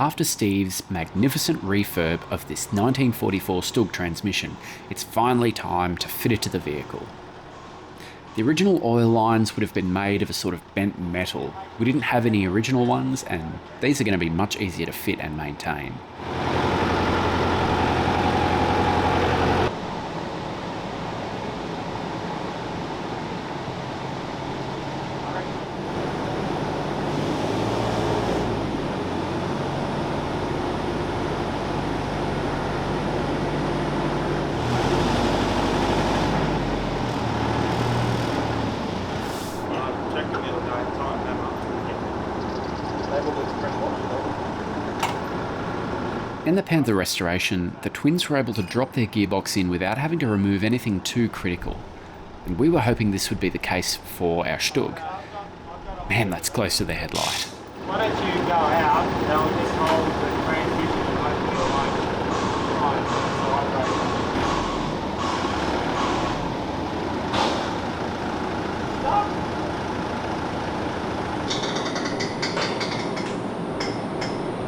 after Steve's magnificent refurb of this 1944 StuG transmission, it's finally time to fit it to the vehicle. The original oil lines would have been made of a sort of bent metal. We didn't have any original ones, and these are going to be much easier to fit and maintain. In the Panther restoration, the twins were able to drop their gearbox in without having to remove anything too critical, and we were hoping this would be the case for our StuG. Man, that's close to the headlight. Why don't you go out, and I'll just hold the transmission and hopefully you'll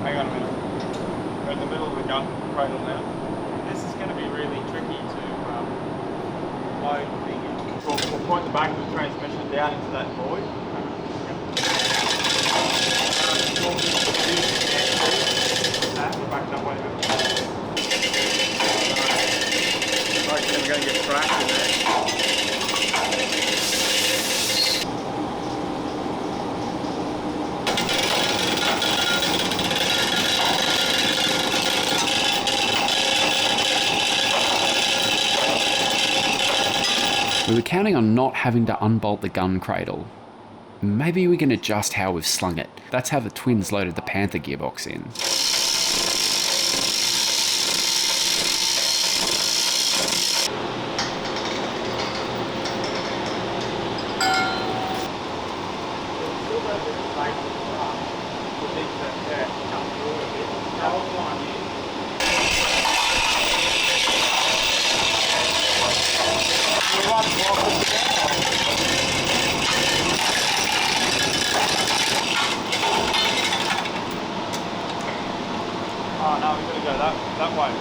Hang on a minute. We're in the middle of the gun cradle now. This is going to be really tricky to load the thing in. We'll point the back of the transmission down into that void. Back that way. I reckon we're going to get trapped in there. We were counting on not having to unbolt the gun cradle. Maybe we can adjust how we've slung it. That's how the twins loaded the Panther gearbox in. Oh no, we've got to go that way.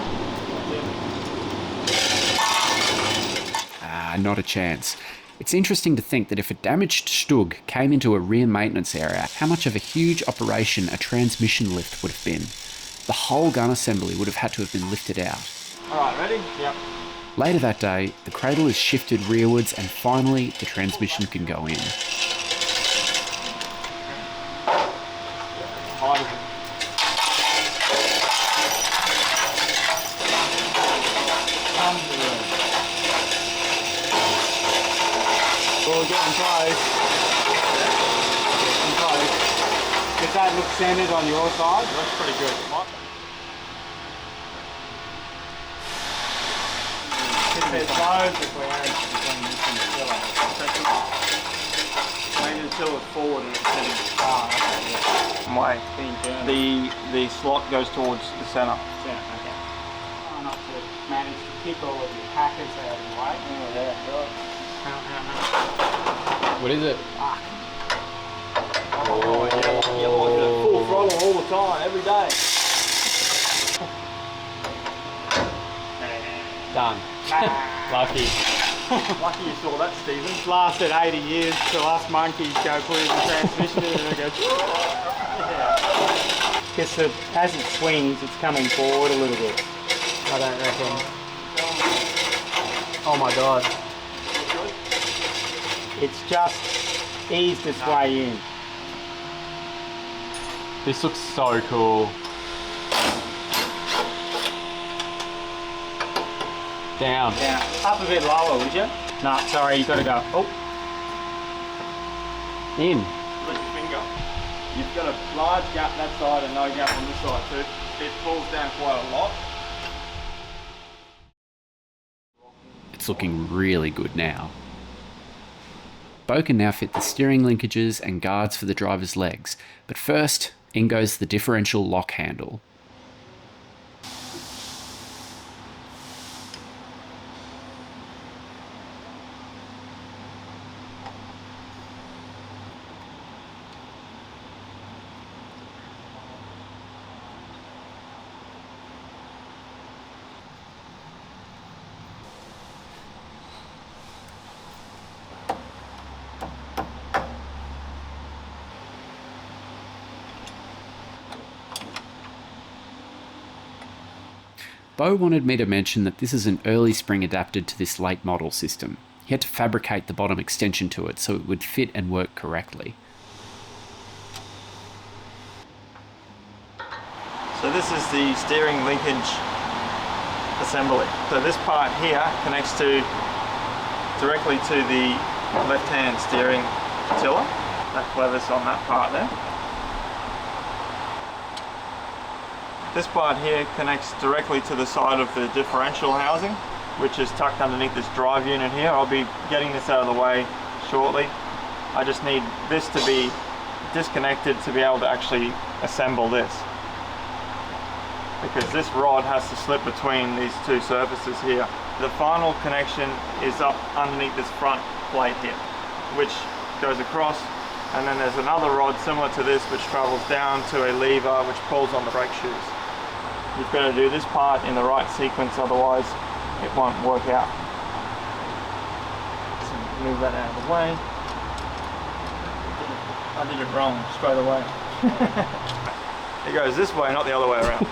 Not a chance. It's interesting to think that if a damaged StuG came into a rear maintenance area, how much of a huge operation a transmission lift would have been. The whole gun assembly would have had to have been lifted out. Alright, ready? Yep. Later that day, the cradle is shifted rearwards and finally the transmission can go in. Well, we're getting close. Getting close. Does that look centered on your side? That's pretty good. There's loads of clearance between this and the filler. Wait until it's forward and it's setting the car. The slot goes towards the centre. Okay. Try not to manage to kick all of your packets out of the way. Oh yeah, sure. What is it? Oh yeah, you're like at full throttle all the time, every day. Done. Lucky. Lucky you saw that, Stephen. Lasted 80 years till us monkeys go put in the transmission and it goes. Because as it swings, it's coming forward a little bit. I don't reckon. Oh my god. It's just eased its way in. This looks so cool. Down. Down. Up a bit lower, would you? No, sorry, you've got to go. Oh. In. Lift your finger. You've got a large gap that side and no gap on this side, so it falls down quite a lot. It's looking really good now. Bo can now fit the steering linkages and guards for the driver's legs, but first, in goes the differential lock handle. Bo wanted me to mention that this is an early spring adapted to this late model system. He had to fabricate the bottom extension to it so it would fit and work correctly. So this is the steering linkage assembly. So this part here connects directly to the left-hand steering tiller. That clevis on that part there. This part here connects directly to the side of the differential housing, which is tucked underneath this drive unit here. I'll be getting this out of the way shortly. I just need this to be disconnected to be able to actually assemble this, because this rod has to slip between these two surfaces here. The final connection is up underneath this front plate here, which goes across, and then there's another rod similar to this which travels down to a lever which pulls on the brake shoes. You've got to do this part in the right sequence, otherwise it won't work out. So move that out of the way. I did it wrong straight away. It goes this way, not the other way around.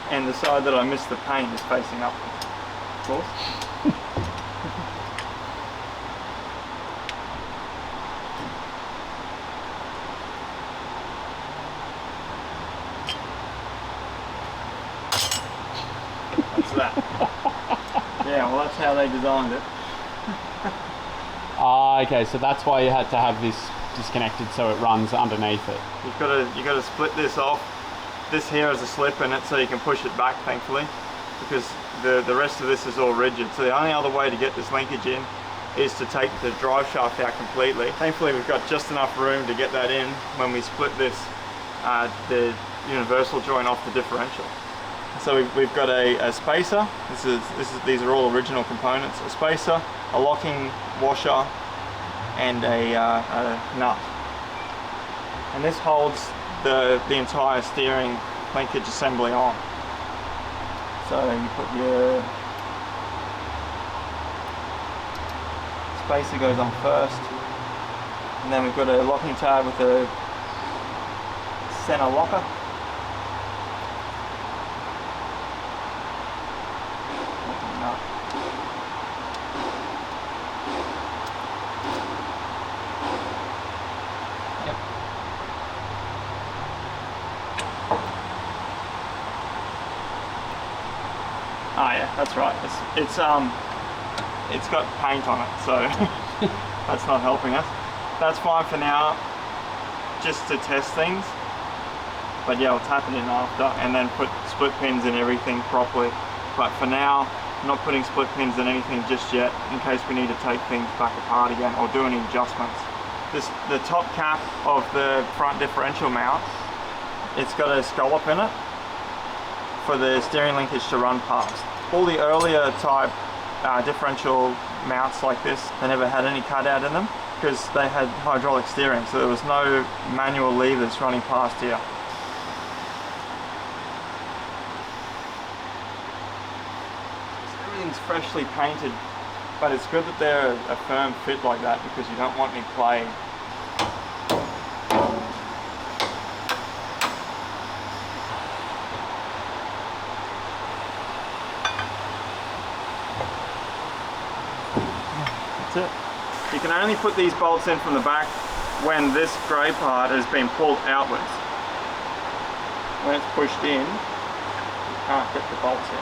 And the side that I missed the paint is facing up, of course. That's that. Yeah, well that's how they designed it. Ah, okay, so that's why you had to have this disconnected so it runs underneath it. You've got to split this off. This here is a slip in it so you can push it back, thankfully, because the rest of this is all rigid. So the only other way to get this linkage in is to take the drive shaft out completely. Thankfully we've got just enough room to get that in when we split this, the universal joint off the differential. So we've got a spacer. These are all original components. A spacer, a locking washer, and a nut. And this holds the entire steering linkage assembly on. So you put your spacer goes on first, and then we've got a locking tab with a center locker. Ah, yeah, that's right. It's got paint on it, so that's not helping us. That's fine for now, just to test things. But yeah, I'll tap it in after and then put split pins in everything properly. But for now, I'm not putting split pins in anything just yet, in case we need to take things back apart again or do any adjustments. The top cap of the front differential mount, it's got a scallop in it for the steering linkage to run past. All the earlier type differential mounts like this, they never had any cutout in them because they had hydraulic steering, so there was no manual levers running past here. Everything's freshly painted, but it's good that they're a firm fit like that because you don't want any play. You can only put these bolts in from the back when this grey part has been pulled outwards. When it's pushed in, you can't get the bolts in.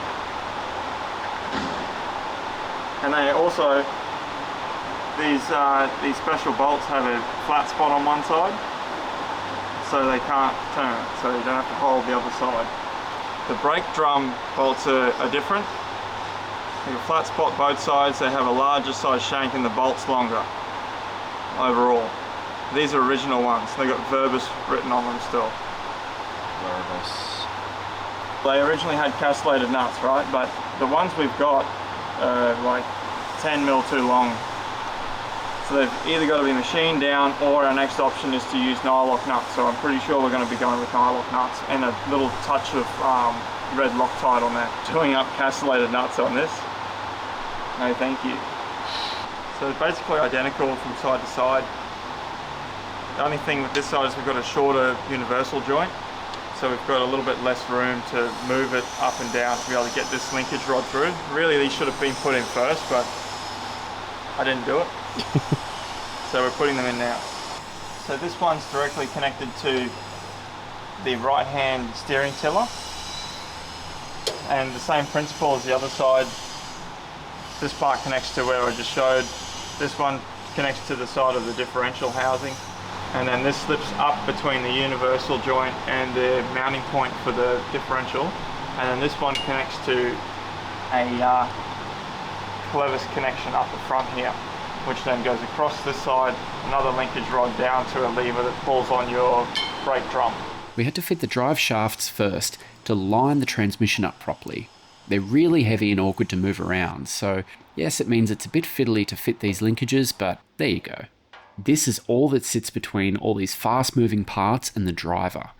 And they also, these special bolts have a flat spot on one side, so they can't turn, so you don't have to hold the other side. The brake drum bolts are different. They have a flat spot both sides, they have a larger size shank and the bolts longer overall. These are original ones, they've got Verbis written on them still. Verbis. They originally had castellated nuts, right? But the ones we've got are like 10 mil too long. So they've either got to be machined down, or our next option is to use nylock nuts. So I'm pretty sure we're going to be going with nylock nuts and a little touch of red Loctite on there. Doing up castellated nuts on this? No, thank you. So it's basically identical from side to side. The only thing with this side is we've got a shorter universal joint, so we've got a little bit less room to move it up and down to be able to get this linkage rod through. Really, these should have been put in first, but I didn't do it. So we're putting them in now. So this one's directly connected to the right-hand steering tiller, and the same principle as the other side. This part connects to where I just showed. This one connects to the side of the differential housing, and then this slips up between the universal joint and the mounting point for the differential, and then this one connects to a clevis connection up the front here, which then goes across this side, another linkage rod down to a lever that pulls on your brake drum. We had to fit the drive shafts first to line the transmission up properly. They're really heavy and awkward to move around, so yes, it means it's a bit fiddly to fit these linkages, but there you go. This is all that sits between all these fast-moving parts and the driver.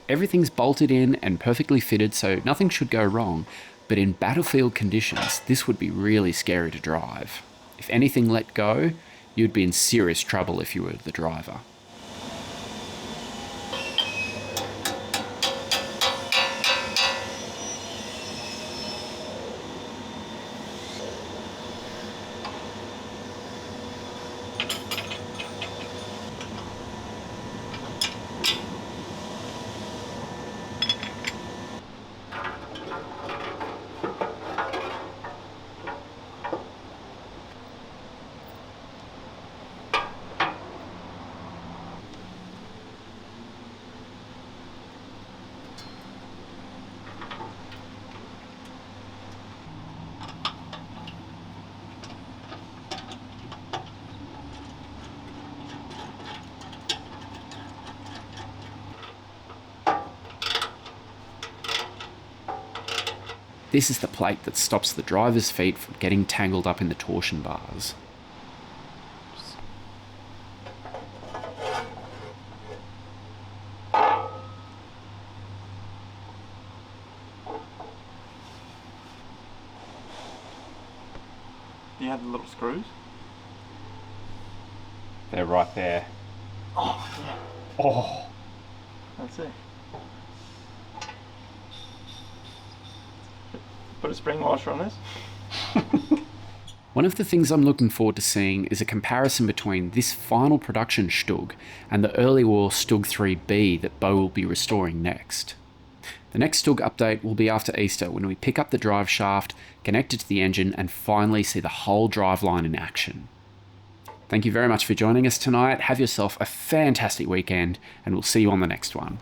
Everything's bolted in and perfectly fitted, so nothing should go wrong, but in battlefield conditions, this would be really scary to drive. If anything let go, you'd be in serious trouble if you were the driver. This is the plate that stops the driver's feet from getting tangled up in the torsion bars. Do you have the little screws? They're right there. Oh, yeah. Oh, That's it. Put a spring washer on this. One of the things I'm looking forward to seeing is a comparison between this final production StuG and the early war StuG III-B that Bo will be restoring next. The next StuG update will be after Easter, when we pick up the drive shaft, connect it to the engine, and finally see the whole driveline in action. Thank you very much for joining us tonight. Have yourself a fantastic weekend, and we'll see you on the next one.